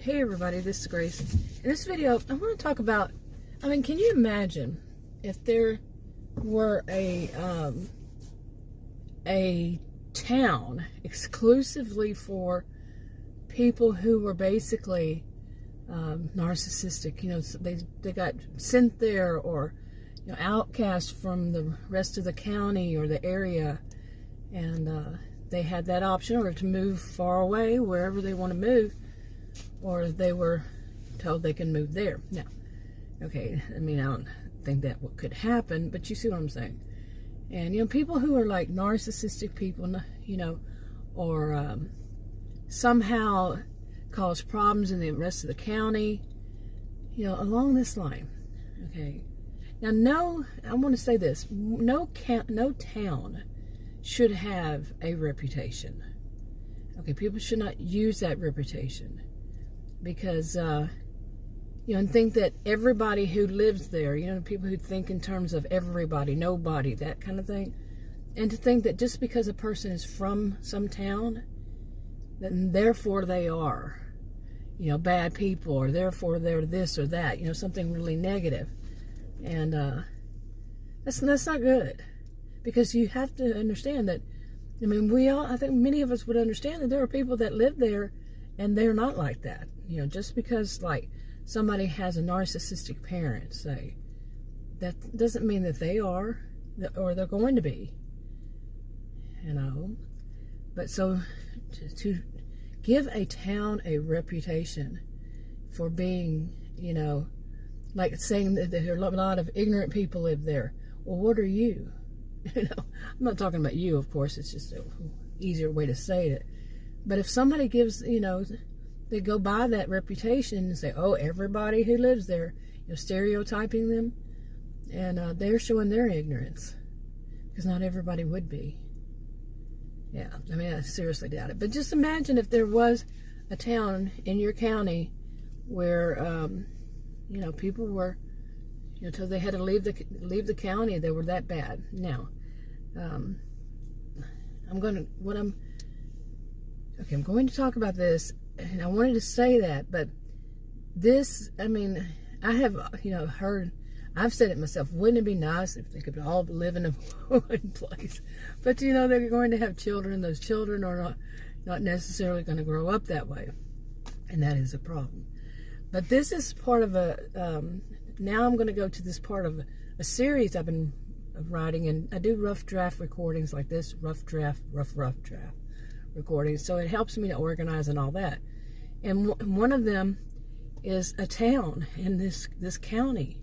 Hey everybody, this is Grace. In this video, I want to talk about, can you imagine if there were a town exclusively for people who were basically narcissistic, they got sent there, or outcast from the rest of the county or the area, and they had that option, or to move far away, wherever they want to move, or they were told they can move there. Now, okay, I don't think that could happen, but you see what I'm saying. And, people who are like narcissistic people, or somehow cause problems in the rest of the county, along this line, okay. Now, I want to say this, no town should have a reputation. Okay, people should not use that reputation, because, and think that everybody who lives there, people who think in terms of everybody, nobody, that kind of thing, and to think that just because a person is from some town, then therefore they are, bad people, or therefore they're this or that, something really negative. And that's not good, because you have to understand that, I think many of us would understand that there are people that live there and they're not like that. Just because like somebody has a narcissistic parent, say, that doesn't mean that they are, or they're going to be, But so to give a town a reputation for being, like saying that there are a lot of ignorant people live there. Well, what are you? I'm not talking about you, of course. It's just an easier way to say it. But if somebody gives, they go by that reputation and say, oh, everybody who lives there, stereotyping them, and they're showing their ignorance, because not everybody would be. Yeah, I seriously doubt it. But just imagine if there was a town in your county where, people were, until they had to leave the county, they were that bad. Now, I'm going to talk about this, and I wanted to say that, but this, I have, heard, I've said it myself, wouldn't it be nice if they could all live in one place? But, they're going to have children. Those children are not necessarily going to grow up that way, and that is a problem. But this is part of now I'm going to go to this part of a series I've been writing, and I do rough draft recordings like this, rough draft recordings, so it helps me to organize and all that. And one of them is a town in this county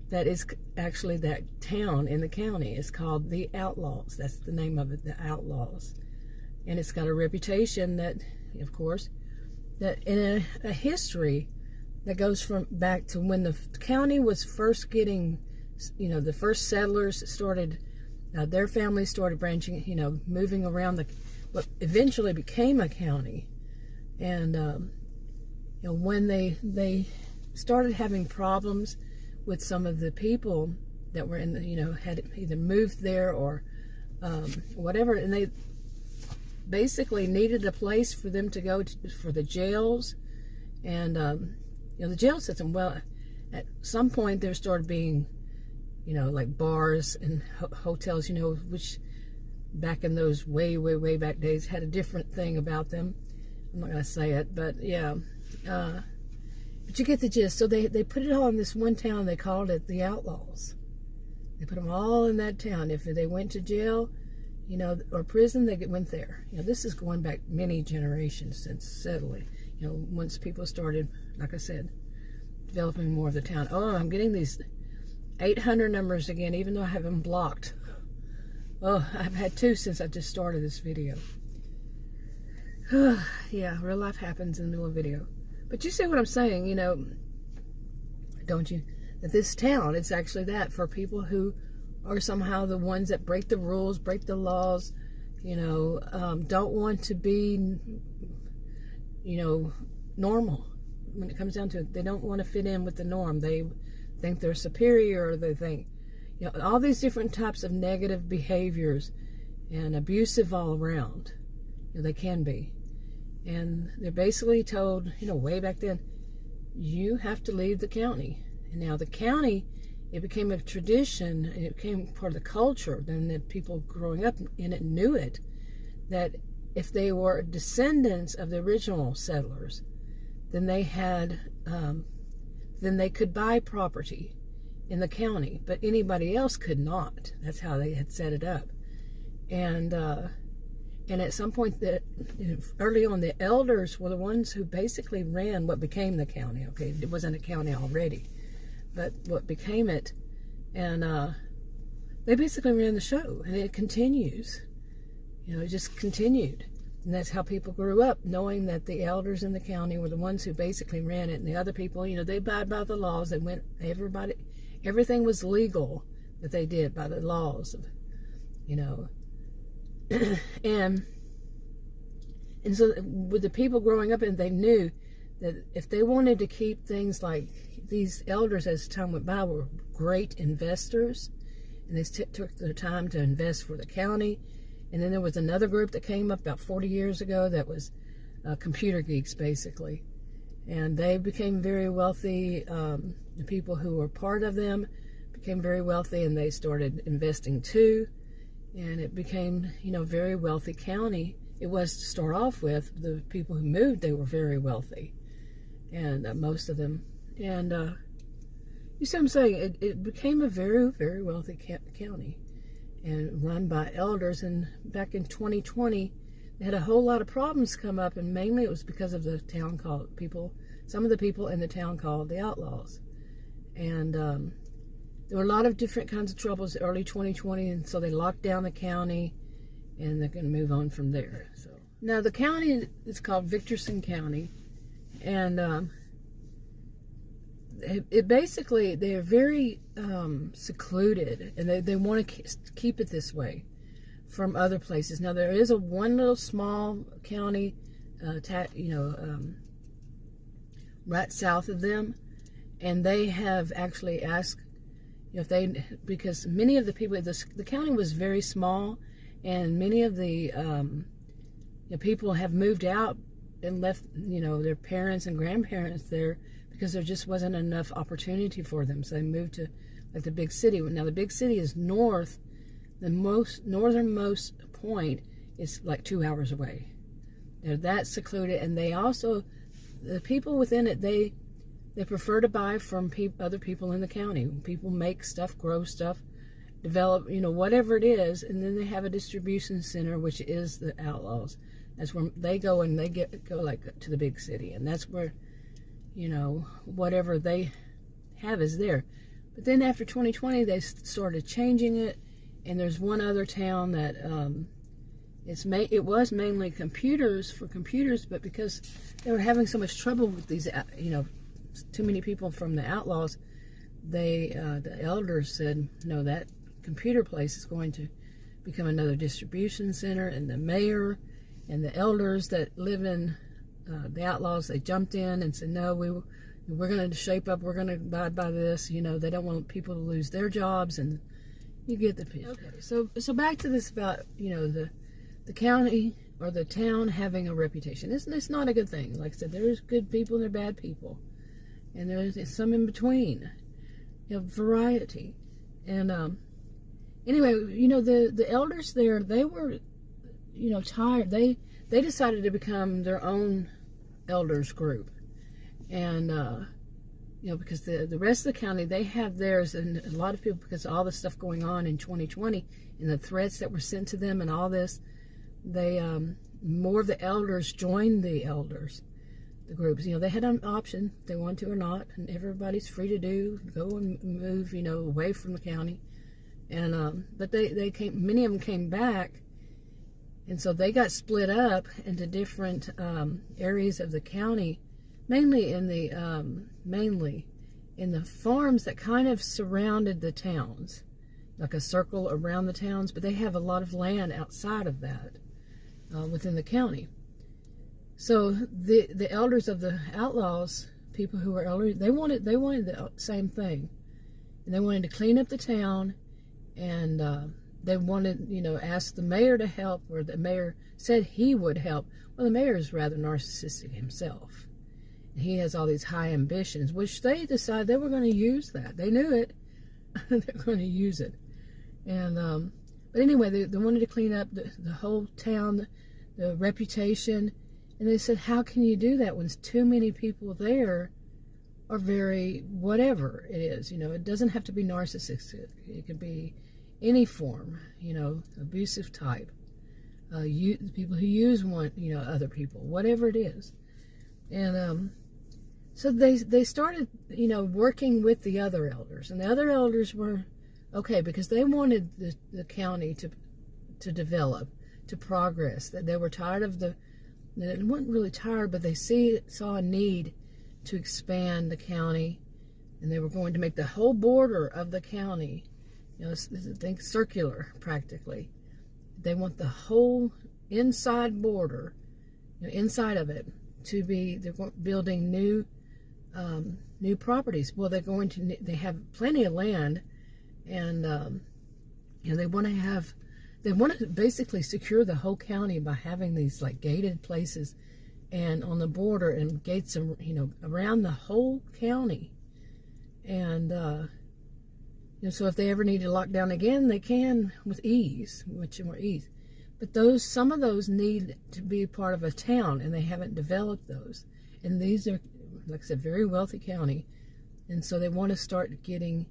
that is actually, that town in the county is called the Outlaws. That's the name of it, the Outlaws. And it's got a reputation that, of course, that in a history that goes from back to when the county was first getting, the first settlers started, their families started branching, moving around what eventually became a county. And, when they started having problems with some of the people that were in the, had either moved there or whatever, and they basically needed a place for them to go for the jails, and the jail system. Well, at some point there started being, like bars and hotels, which back in those way back days had a different thing about them. I'm not going to say it, but yeah. But you get the gist. So they put it all in this one town. They called it the Outlaws. They put them all in that town. If they went to jail, or prison, they went there. This is going back many generations since settling. Once people started, like I said, developing more of the town. Oh, I'm getting these 800 numbers again, even though I have them blocked. Oh, I've had 2 since I just started this video. Yeah, real life happens in the middle of a video. But you see what I'm saying, don't you? That this town, it's actually that for people who are somehow the ones that break the rules, break the laws, don't want to be, normal. When it comes down to it, they don't want to fit in with the norm. They think they're superior, or they think, all these different types of negative behaviors and abusive all around. They can be. And they're basically told, way back then, you have to leave the county. And now the county, it became a tradition, it became part of the culture. Then the people growing up in it knew it, that if they were descendants of the original settlers, then they had, then they could buy property in the county, but anybody else could not. That's how they had set it up. And at some point, early on, the elders were the ones who basically ran what became the county. Okay, it wasn't a county already, but what became it. And they basically ran the show, and it continues. It just continued. And that's how people grew up, knowing that the elders in the county were the ones who basically ran it. And the other people, they abide by the laws. They went, everything was legal that they did by the laws of, and so with the people growing up, and they knew that if they wanted to keep things like these elders, as time went by, were great investors, and they took their time to invest for the county. And then there was another group that came up about 40 years ago that was computer geeks, basically. And they became very wealthy. The people who were part of them became very wealthy, and they started investing too. And it became, a very wealthy county. It was to start off with. The people who moved, they were very wealthy, and most of them. And you see what I'm saying? It became a very, very wealthy county, and run by elders. And back in 2020, they had a whole lot of problems come up, and mainly it was because of the town called some of the people in the town called the Outlaws. And there were a lot of different kinds of troubles early 2020, and so they locked down the county, and they're going to move on from there. So now the county is called Victorson County, and it basically, they're very secluded, and they want to keep it this way from other places. Now there is one little small county, right south of them, and they have actually asked because many of the people, the county was very small, and many of the people have moved out and left, their parents and grandparents there, because there just wasn't enough opportunity for them. So they moved to the big city. Now the big city is north. The northernmost point is like 2 hours away. They're that secluded, and they also, the people within it, they prefer to buy from other people in the county. People make stuff, grow stuff, develop, whatever it is, and then they have a distribution center, which is the Outlaws. That's where they go, and they go like to the big city, and that's where, whatever they have is there. But then after 2020, they started changing it, and there's one other town that it was mainly computers, but because they were having so much trouble with these, too many people from the Outlaws, the elders said, no, that computer place is going to become another distribution center. And the mayor and the elders that live in the Outlaws, they jumped in and said, no, we're going to shape up, we're going to abide by this. They don't want people to lose their jobs, and you get the picture. Okay, so back to this about, the county or the town having a reputation. It's not a good thing. Like I said, there's good people and there are bad people, and there's some in between. Variety. And anyway, the elders there, they were, tired. They decided to become their own elders group, and because the rest of the county, they have theirs, and a lot of people, because of all the stuff going on in 2020 and the threats that were sent to them and all this, they more of the elders joined the groups. They had an option if they wanted to or not, and everybody's free to go and move, away from the county. And but they came, many of them came back, and so they got split up into different areas of the county, mainly in the farms that kind of surrounded the towns, like a circle around the towns. But they have a lot of land outside of that, within the county. So the elders of the Outlaws, people who were elders, they wanted the same thing, and they wanted to clean up the town, and they wanted, ask the mayor to help, or the mayor said he would help. Well, the mayor is rather narcissistic himself. He has all these high ambitions, which they decided they were going to use that. They knew it. They're going to use it. And but anyway, they wanted to clean up the whole town, the reputation. And they said, how can you do that when too many people there are very whatever it is? It doesn't have to be narcissistic. It could be any form, abusive type. People who use other people, whatever it is. And so they started, working with the other elders. And the other elders were okay because they wanted the county to develop, to progress. That they were tired of they weren't really tired, but they saw a need to expand the county, and they were going to make the whole border of the county, think circular practically. They want the whole inside border, inside of it, they're building new properties. Well, they have plenty of land, and they want to basically secure the whole county by having these like gated places and on the border and gates, around the whole county. And so if they ever need to lock down again, they can with ease, much more ease. But some of those need to be part of a town, and they haven't developed those. And these are, like I said, very wealthy county, and so they want to start getting,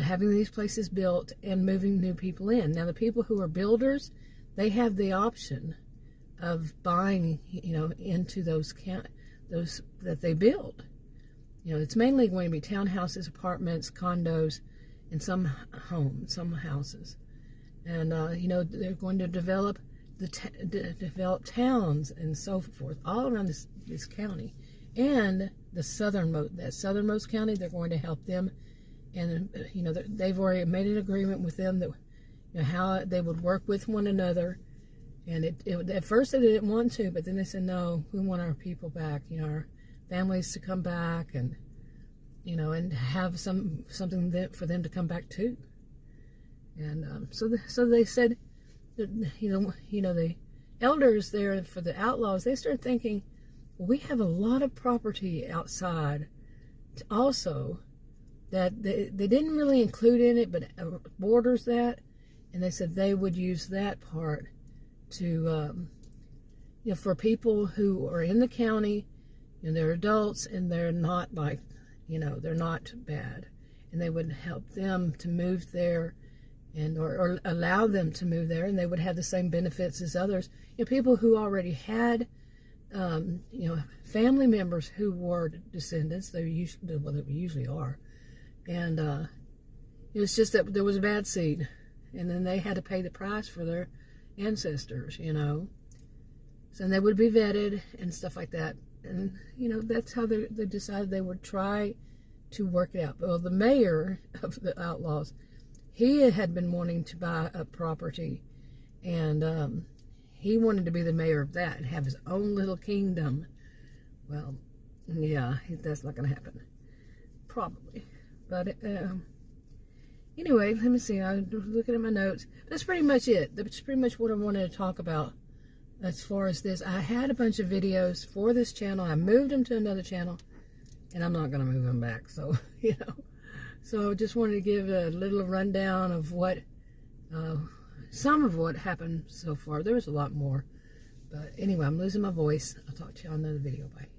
having these places built and moving new people in. Now, the people who are builders, they have the option of buying, into those that they build. It's mainly going to be townhouses, apartments, condos, and some houses. And they're going to develop develop towns and so forth all around this county. And that southernmost county, they're going to help them. And they've already made an agreement with them that how they would work with one another. And at first they didn't want to, but then they said, no, we want our people back, our families to come back, and and have something for them to come back to. And so they said that, the elders there for the outlaws, they started thinking, well, we have a lot of property outside also that they didn't really include in it, but borders that. And they said they would use that part to, for people who are in the county, and they're adults, and they're not like, they're not bad. And they would help them to move there, or allow them to move there, and they would have the same benefits as others. People who already had, family members who were descendants. They usually are. And it was just that there was a bad seed, and then they had to pay the price for their ancestors, So they would be vetted and stuff like that. And, that's how they decided they would try to work it out. Well, the mayor of the outlaws, he had been wanting to buy a property, and he wanted to be the mayor of that and have his own little kingdom. Well, yeah, that's not going to happen. Probably. But anyway, let me see. I'm looking at my notes. That's pretty much it. That's pretty much what I wanted to talk about as far as this. I had a bunch of videos for this channel. I moved them to another channel, and I'm not going to move them back. So, So I just wanted to give a little rundown of some of what happened so far. There was a lot more. But anyway, I'm losing my voice. I'll talk to you on another video. Bye.